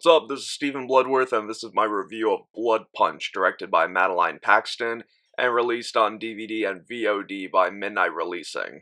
What's up? This is Stephen Bloodworth, and this is my review of Blood Punch, directed by Madelline Paxson, and released on DVD and VOD by Midnight Releasing.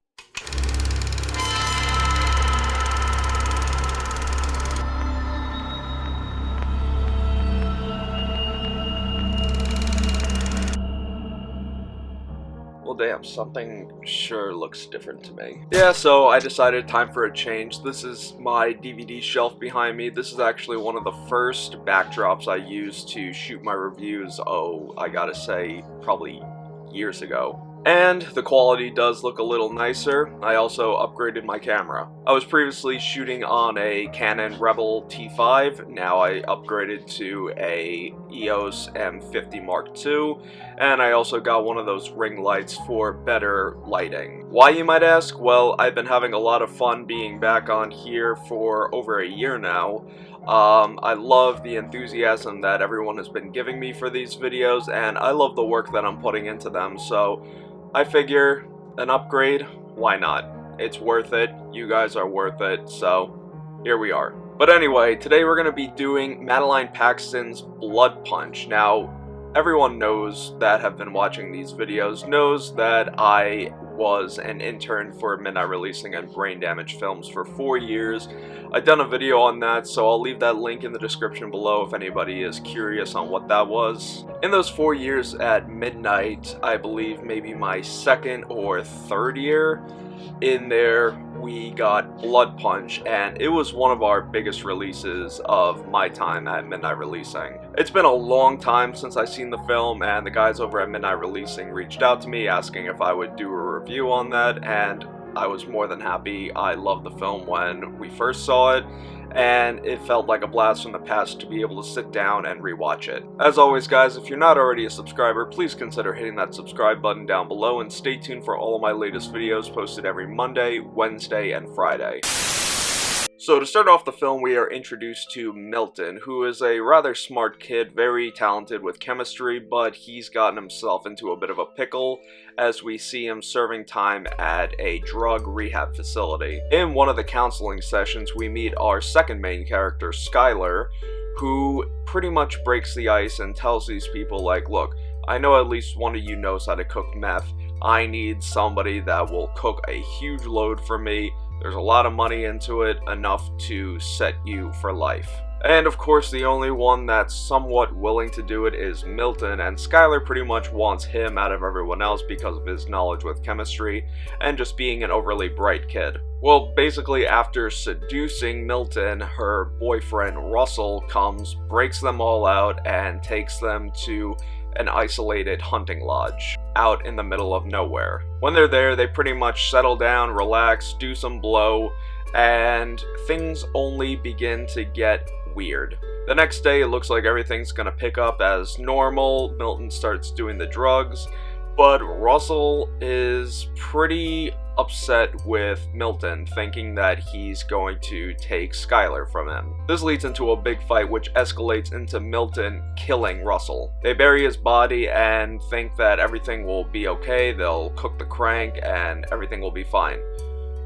Well, damn, something sure looks different to me. Yeah, so I decided time for a change. This is my DVD shelf behind me. This is actually one of the first backdrops I used to shoot my reviews, I gotta say, probably years ago. And the quality does look a little nicer. I also upgraded my camera. I was previously shooting on a Canon Rebel T5, now I upgraded to a EOS M50 Mark II, and I also got one of those ring lights for better lighting. Why, you might ask? Well, I've been having a lot of fun being back on here for over a year now. I love the enthusiasm that everyone has been giving me for these videos, and I love the work that I'm putting into them, so I figure an upgrade, why not? It's worth it, you guys are worth it, so here we are. But anyway, today we're going to be doing Madelline Paxson's Blood Punch. Now, everyone knows that have been watching these videos knows that I was an intern for Midnight Releasing and Brain Damage Films for 4 years. I've done a video on that, so I'll leave that link in the description below if anybody is curious on what that was. In those 4 years at Midnight, I believe maybe my second or third year in there, we got Blood Punch, and it was one of our biggest releases of my time at Midnight Releasing. It's been a long time since I've seen the film, and the guys over at Midnight Releasing reached out to me asking if I would do a review on that, and I was more than happy. I loved the film when we first saw it, and it felt like a blast from the past to be able to sit down and rewatch it. As always, guys, if you're not already a subscriber, please consider hitting that subscribe button down below, and stay tuned for all of my latest videos posted every Monday, Wednesday, and Friday. So to start off the film, we are introduced to Milton, who is a rather smart kid, very talented with chemistry, but he's gotten himself into a bit of a pickle as we see him serving time at a drug rehab facility. In one of the counseling sessions, we meet our second main character, Skylar, who pretty much breaks the ice and tells these people, like, look, I know at least one of you knows how to cook meth. I need somebody that will cook a huge load for me. There's a lot of money into it, enough to set you for life. And of course, the only one that's somewhat willing to do it is Milton, and Skylar pretty much wants him out of everyone else because of his knowledge with chemistry and just being an overly bright kid. Well, basically after seducing Milton, her boyfriend Russell comes, breaks them all out, and takes them to an isolated hunting lodge out in the middle of nowhere. When they're there, they pretty much settle down, relax, do some blow, and things only begin to get weird. The next day, it looks like everything's gonna pick up as normal. Milton starts doing the drugs, but Russell is pretty upset with Milton, thinking that he's going to take Skylar from him. This leads into a big fight, which escalates into Milton killing Russell. They bury his body and think that everything will be okay, they'll cook the crank and everything will be fine.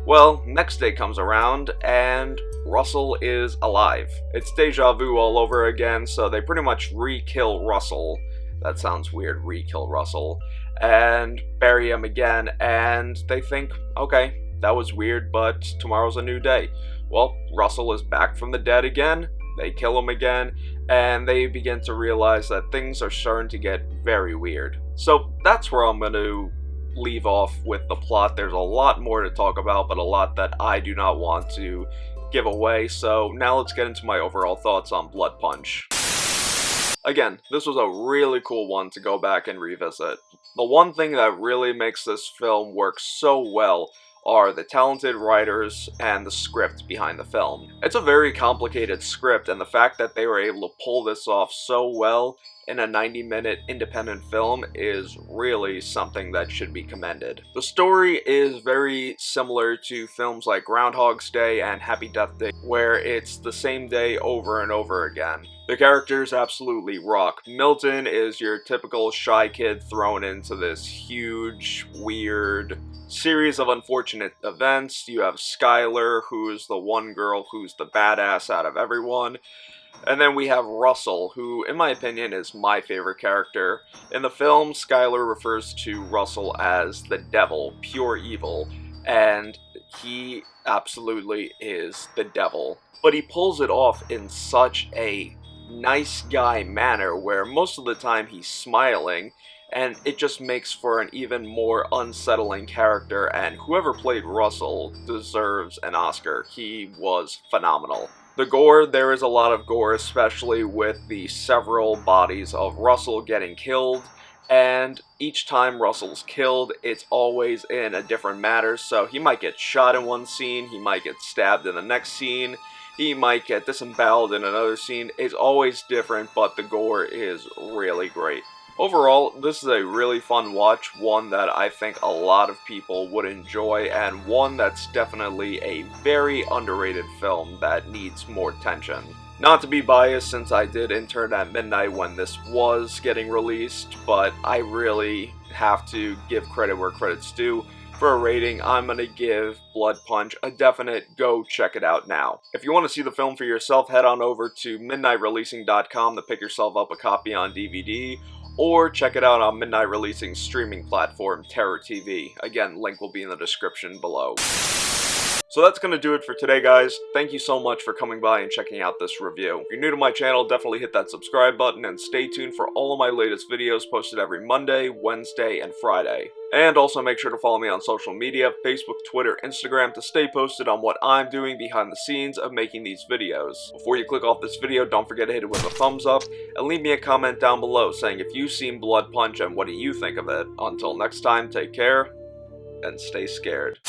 Well, next day comes around and Russell is alive. It's deja vu all over again, so they pretty much re-kill Russell. That sounds weird, re-kill Russell. And bury him again, and they think, okay, that was weird, but tomorrow's a new day. Well, Russell is back from the dead again, they kill him again, and they begin to realize that things are starting to get very weird. So that's where I'm going to leave off with the plot. There's a lot more to talk about, but a lot that I do not want to give away, so now let's get into my overall thoughts on Blood Punch. Again, this was a really cool one to go back and revisit. The one thing that really makes this film work so well are the talented writers and the script behind the film. It's a very complicated script, and the fact that they were able to pull this off so well in a 90-minute independent film is really something that should be commended. The story is very similar to films like Groundhog's Day and Happy Death Day, where it's the same day over and over again. The characters absolutely rock. Milton is your typical shy kid thrown into this huge, weird series of unfortunate events. You have Skylar, who's the one girl who's the badass out of everyone. And then we have Russell, who, in my opinion, is my favorite character. In the film, Skylar refers to Russell as the devil, pure evil, and he absolutely is the devil. But he pulls it off in such a nice guy manner where most of the time he's smiling, and it just makes for an even more unsettling character, and whoever played Russell deserves an Oscar. He was phenomenal. The gore, there is a lot of gore, especially with the several bodies of Russell getting killed, and each time Russell's killed, it's always in a different manner. So he might get shot in one scene, he might get stabbed in the next scene, he might get disemboweled in another scene. It's always different, but the gore is really great. Overall, this is a really fun watch, one that I think a lot of people would enjoy, and one that's definitely a very underrated film that needs more attention. Not to be biased, since I did intern at midnight when this was getting released, but I really have to give credit where credit's due. For a rating, I'm going to give Blood Punch a definite go check it out now. If you want to see the film for yourself, head on over to midnightreleasing.com to pick yourself up a copy on DVD, or check it out on Midnight Releasing's streaming platform, Terror TV. Again, link will be in the description below. So that's going to do it for today, guys. Thank you so much for coming by and checking out this review. If you're new to my channel, definitely hit that subscribe button and stay tuned for all of my latest videos posted every Monday, Wednesday, and Friday. And also make sure to follow me on social media, Facebook, Twitter, Instagram, to stay posted on what I'm doing behind the scenes of making these videos. Before you click off this video, don't forget to hit it with a thumbs up, and leave me a comment down below saying if you've seen Blood Punch and what do you think of it. Until next time, take care, and stay scared.